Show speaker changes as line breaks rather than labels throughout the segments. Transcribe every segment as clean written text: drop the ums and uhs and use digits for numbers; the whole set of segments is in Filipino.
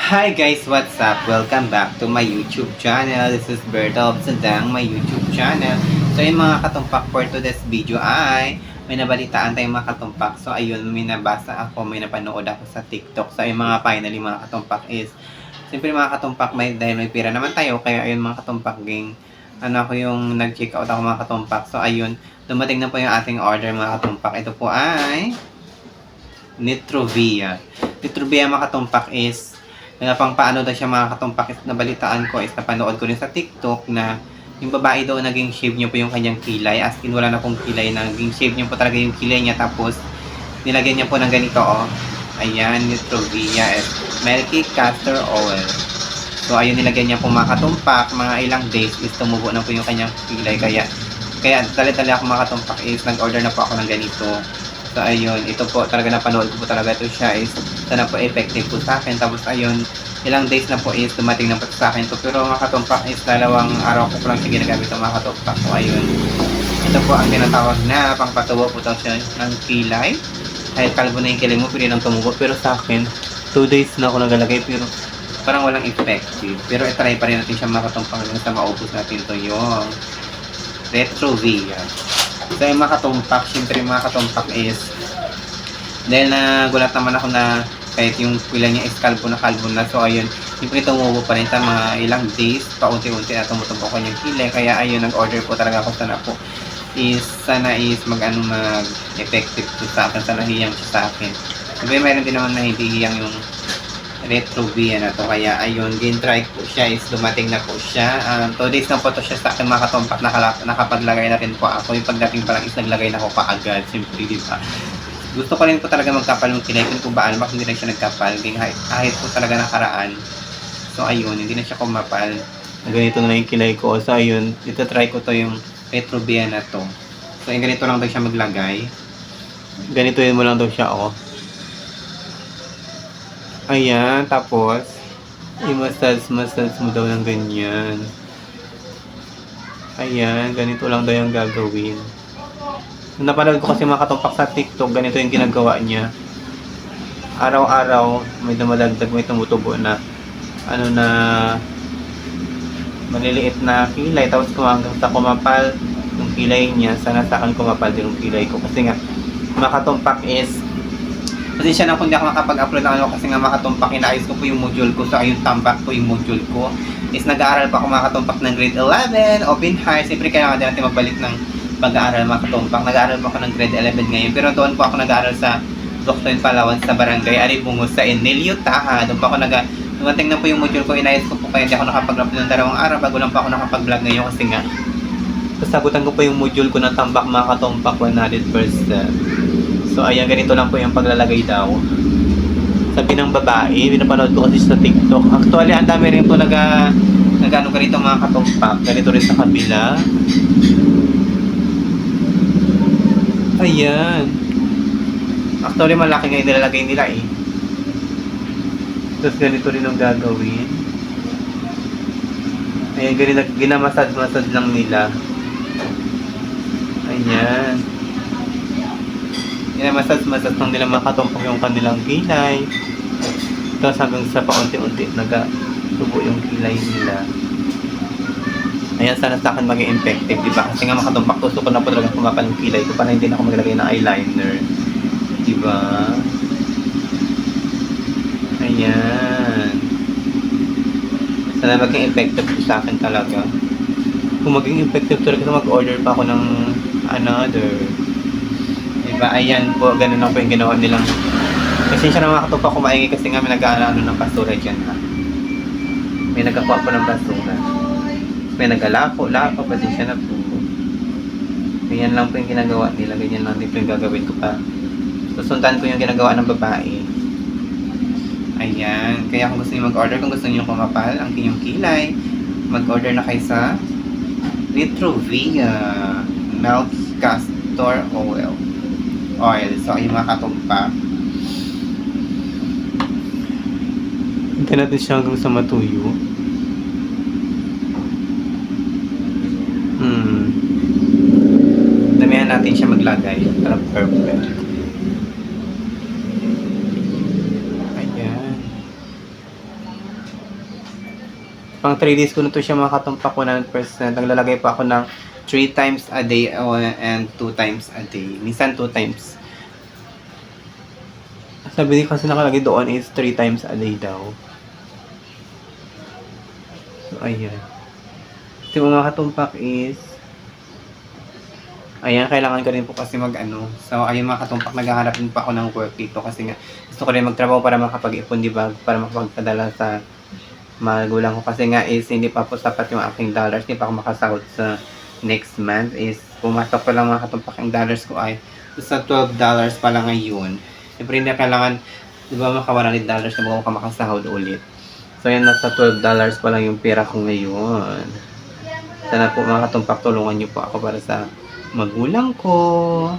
Hi guys, what's up? Welcome back to my YouTube channel. This is Berta of Sadang, my YouTube channel. So yung mga katumpak for today's video ay may nabalitaan tayong mga katumpak. So ayun, may nabasa ako, may napanood ako sa TikTok. So yung mga finally mga katumpak is siyempre mga katumpak dahil may pira naman tayo. Kaya ayun mga katumpak gang, ako yung nag-check out ako mga katumpak. So ayun, dumating na po yung ating order mga katumpak. Ito po ay Nitrovia. Nitrovia mga katumpak is pang paano daw siya mga katumpak, nabalitaan ko is napanood ko rin sa TikTok na yung babae daw naging shave niya po yung kanyang kilay, as in wala na pong kilay, naging shave niya po talaga yung kilay niya, tapos nilagyan niya po ng ganito ayan, Nitrovia is Milky Castor Oil. So ayun, nilagyan niya po mga katumpak, mga ilang days is tumubo na po yung kanyang kilay, kaya dali-dali ako mga katumpak is nag-order na po ako ng ganito. So ayun, ito po talaga napanood ko po talaga ito siya is sana po effective po sa akin. Tapos ayun, ilang days na po is dumating na po sa akin to. Pero mga katumpak is dalawang araw ko po lang siya ginagamit ang mga katumpak. So ayun, ito po ang tinatawag na pangpatubo po ito siya ng kilay. Kahit kalbo na yung kilay mo, pwede nang tumubo. Pero sa akin, 2 days na ako nagalagay pero parang walang effective. Pero i-try pa rin natin siya mga katumpak sa maubos natin to yung Retrovia. So yung mga katumpak, syempre yung mga katumpak is dahil nagulat naman ako na kahit yung pila niya is kalbo na. So ayun, syempre tumubo pa rin sa mga ilang days, paunti-unti na tumutubo ko yung kilay. Kaya ayun, nag-order po talaga ako sana mag-effective po sa akin, sana hiyang siya sa akin. Sabi meron din naman na hindi hiyang yung Retrovia na to, kaya ayun, gin-try ko siya is dumating na po siya. 2 days na po to siya sa akin mga katumpak, nakapaglagay na rin po ako. Yung pagdating pa lang is naglagay na ako kaagad, simply di ba? Gusto ko rin po talaga magkapal yung kilay kung baan, bakit hindi na siya nagkapal, kahit po talaga nakaraan. So ayun, hindi na siya kumapal, ganito na yung kilay ko. So ayun, try ko to yung Retrovia na to. So yung ganito lang daw siya maglagay, ganito yun mo lang daw siya ayan, tapos i-massage mo daw ng ganyan. Ayan, ganito lang daw yung gagawin. Napanood ko kasi mga katumpak sa TikTok, ganito yung ginagawa niya. Araw-araw may dumadagdag, may tumutubo na na maliliit na kilay, tapos hanggang sa kumapal yung kilay niya. Sana sa akin kumapal din yung kilay ko, kasi nga mga katumpak is kasi siya na kung hindi ako makapag-upload ng kasi nga mga katumpak, inaayos ko po yung module ko. So ayun, tambak po yung module ko. Is nag-aaral pa ako mga katumpak ng grade 11, open heart. Siyempre kailangan din natin magbalik ng pag-aaral mga katumpak. Nag-aaral po ako ng grade 11 ngayon. Pero doon po ako nag-aaral sa Doctor Palawan sa Barangay Aribungos sa Enelio, Taha. Doon po ako dumating na po yung module ko, inayos ko po, kaya hindi ako nakapag-upload ng 2 araw. Bago lang po ako nakapag-vlog ngayon kasi nga sasagutan ko po yung module ko ng tambak mga katumpak 100%. So ayan, ganito lang po yung paglalagay daw. Sabi ng babae, pinapanood ko kasi sa TikTok. Actually, ang dami rin po nag-ano ganito mga katumpak. Ganito rin sa kabila. Ayan. Actually, malaki nga yung nilalagay nila eh. Tapos ganito rin ang gagawin. Ayan, ganito, ginamassage lang nila. Ayan. Massage lang nila makatumpok yung kanilang kilay. Tapos hanggang sa paunti-unti nagatubo yung kilay nila. Ayan, sana sa akin maging effective, diba? Kasi nga makatumpak, gusto ko na po talaga kumapal yung kilay ko para hindi na ako maglagay ng eyeliner, diba? Ayan, sana maging effective sa akin talaga. Kung maging effective talaga, mag-order pa ako ng another. Diba? Ayan po, ganun lang po yung ginawa nilang. Kasi siya na mga katumpak kumaingay kasi nga may nag-ano ng basura dyan ha. May nagkakuha po ng basura. May nag-alako pati siya na po. Ganyan lang po yung ginagawa nila. Ganyan lang din po yung gagawin ko pa. Susundan ko yung ginagawa ng babae. Ayan. Kaya kung gusto niyo mag-order, kung gusto niyo kumapal ang inyong kilay, mag-order na kayo sa Retrovia Milky Castor Oil. So ayun mga katumpak, hintay natin siya hanggang sa matuyo. Damihan natin siya maglagay para perfect. Ayan. Pang 3 days ko na to siya mga katumpak 100%. Naglalagay pa ako ng 3 times a day and 2 times a day. Minsan 2 times. Sabi kasi nakalagay doon is 3 times a day daw. So, ayan. So, mga katumpak is ayan, kailangan ko rin po kasi mag-ano. So, ayun mga katumpak, naghahanap din pa ako ng work dito kasi nga gusto ko rin magtrabaho para makapag-ipon, di ba? Para makapagpadala sa magulang ko. Kasi nga is hindi pa po sapat yung aking dollars. Hindi pa ako makasahod sa next month. Is pumasok pa lang mga katumpak yung dollars ko ay sa $12 pa lang ngayon. Siyempre hindi kailangan, di ba, maka $100 na bago ka makasahod ulit. So, yan, nasa $12 pa lang yung pera ko ngayon. Sana po mga katumpak, tulungan niyo po ako para sa magulang ko.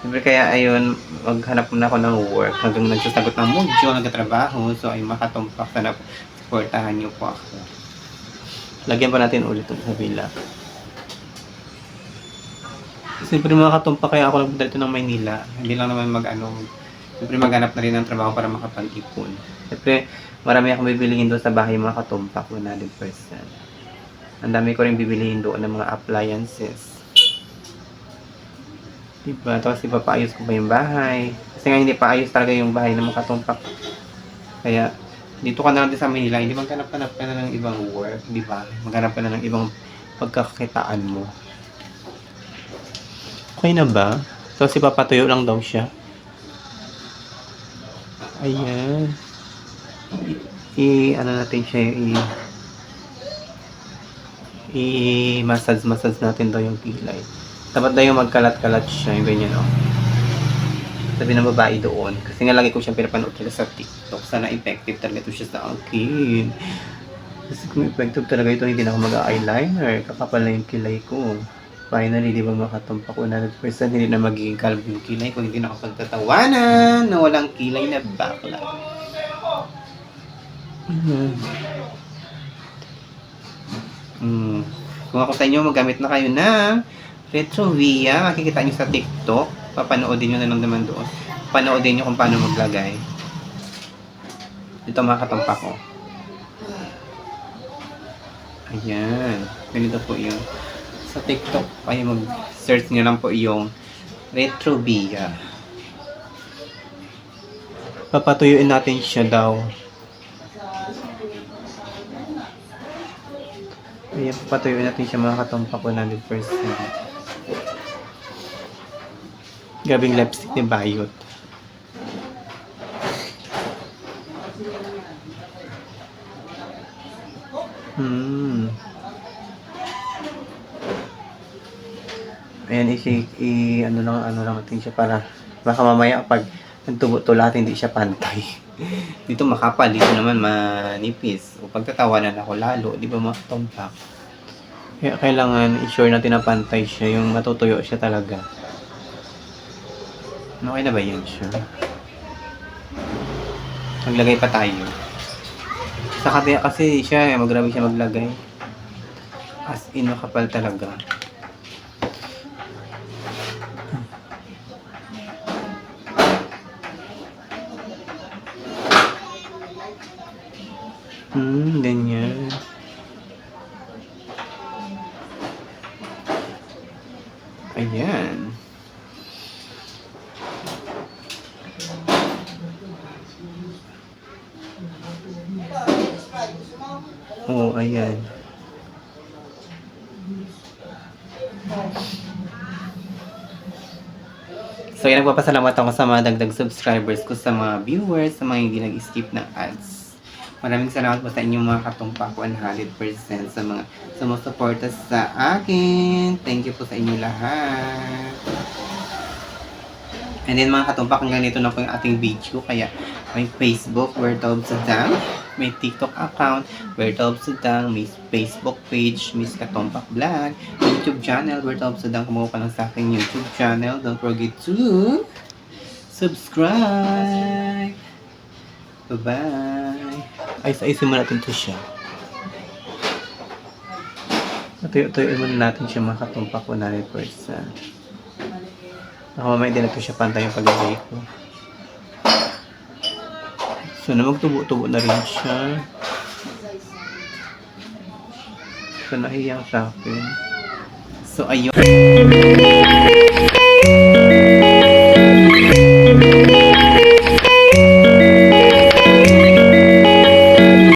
Siyempre kaya ayun, maghanap muna ako ng work hanggang nagsasagot ng module, nagtatrabaho. So ay makatumpak, sana po supportahan niyo po ako. Lagyan pa natin ulit ito sa villa. Siyempre mga katumpak, kaya ako nagpunta dito ng Maynila. Hindi lang naman siyempre maghanap na rin ng trabaho para makapag-ipon. Siyempre marami akong bibilihin doon sa bahay mga katumpak, 100%. Ang dami ko rin bibilihin doon ng mga appliances. Diba? Tapos ipapaayos ko pa yung bahay. Kasi nga hindi pa ayos talaga yung bahay ng mga katumpak. Kaya dito ka na lang din sa Manila, hindi maghanap-hanap ka na ng ibang work, di ba? Maghanap ka na ng ibang pagkakakitaan mo. Okay na ba? So, si papatuyo lang daw siya. Ayan. Ano natin siya, i-massage natin daw yung kilay. Dapat daw yung magkalat-kalat siya, yung ganyan, oh. Sabi ng babae doon. Kasi nga lagi ko siyang pinapanood talaga sa TikTok. Sana effective talaga ito siya sa akin. Kasi kung effective talaga ito, hindi na ako mag-eyeliner. Kakapal na yung kilay ko. Finally, di ba makatumpak 100%, hindi na magiging kalbo yung kilay ko. Hindi na ako pagtatawanan na walang kilay na bakla. Kung ako sa inyo, magamit na kayo na Retrovia. Makikita nyo sa TikTok. Papanoodin nyo na lang naman doon. Panoodin nyo kung paano maglagay. Dito makatumpak ko. Ayan. Ganito po yung sa TikTok. Kaya mag-search nyo lang po yung Retrovia. Papatuyuin natin siya daw. Ayan, papatuyuin natin siya mga katumpak 100%. Gabing lipstick ni Bayot. Ayan, ano lang natin siya para baka mamaya pag nagtubo-to lahat hindi siya pantay. Dito makapal, dito naman manipis. O pagtatawanan ako lalo, di ba makatumpak? Kaya kailangan i-sure natin na pantay siya, yung matutuyo siya talaga. Okay na ba yan siya? Maglagay pa tayo. Sa katiya kasi siya, magrabe siya maglagay. As in, makapal talaga. Ganyan. Ayan. Oh, ayan. So, yan, nagpapasalamat ako sa mga dagdag subscribers ko, sa mga viewers, sa mga hindi nag-skip ng ads. Maraming salamat po sa inyong mga katumpak 100% sa mga sumusuporta sa akin. Thank you po sa inyo lahat. And then mga katumpak, hanggang dito na po yung ating video. Kaya may Facebook, Bertolb Sadang. May TikTok account, Bertolb Sadang. May Facebook page, Miss Katumpak Vlog. YouTube channel, Bertolb Sadang. Kumuha pa lang sa aking YouTube channel. Don't forget to subscribe. Bye-bye. Ayos-ayosin mo natin ito siya. Tuyo-tuyoin muna natin siya mga katumpak 100%. Nakamamay din na ito siya pantay yung paglagay ko. So na magtubo-tubo na rin siya. ka nahiyang sa akin. So, ayun.